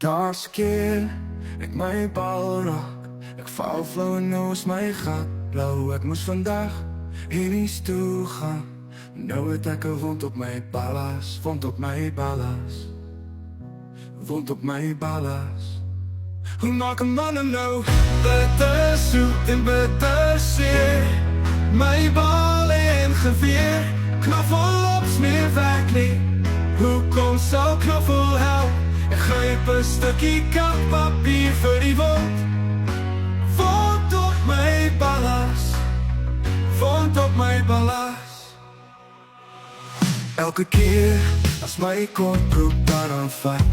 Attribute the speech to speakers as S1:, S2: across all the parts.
S1: Daar's 'n keer ek my bal raak. Ek val flou en nou is my gat blou. Ek moes vandag hiernies toe gaan. Nou het ek 'n wond op my ballas, wond op my ballas, wond op my ballas. Hoe maak 'n man nou bitter soet en bitter seer? My bal en geweer, knoffel op smeer werk nie. Hoekom sou knoffel help? Ek gryp 'n stukkie kappapier vir die wond. Wond op my ballas, wond op my ballas. Elke keer as my kortbroek daaraan vat,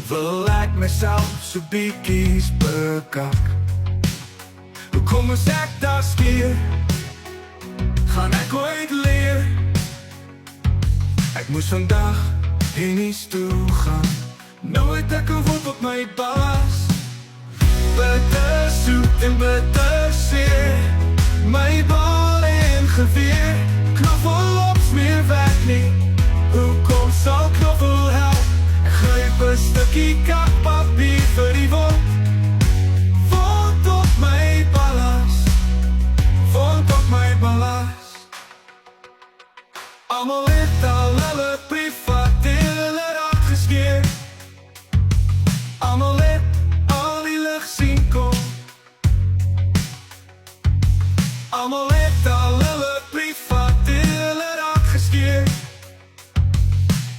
S1: wil ek myself so bietjies bekak. Hoekom is ek daar skeer? Gaan ek ooit leer? Ek moes vandag hiernies toe gaan. Nou het ek 'n wond op my ballas. Bitter soet en bitter seer. My bal en geweer, knoffel op smeer werk nie. Hoekom sal knoffel help? Ek gryp 'n stukkie kappapier vir die wond. Wond op my ballas, wond op my ballas. Almal het al hulle privaatdele raak geskeer. Almal het al die lig sien kom. Almal het al hulle privaatdele raak geskeer.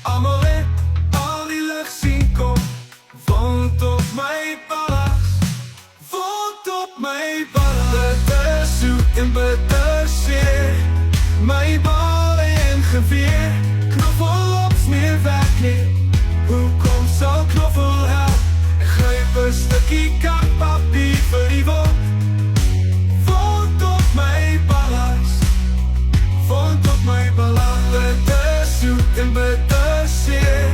S1: Almal het al die lig sien kom. Wond op my ballas, wond op my ballas. Bitter soet en bitter seer. My bal en geweer, knoffel op smeer werk nie. Hoekom sal knoffel help? Ek gryp 'n stukkie kappapier vir die wond. Wond op my ballas, wond op my ballas. Bitter soet en bitter seer.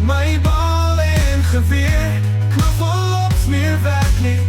S1: My bal en geweer, knoffel op smeer werk nie.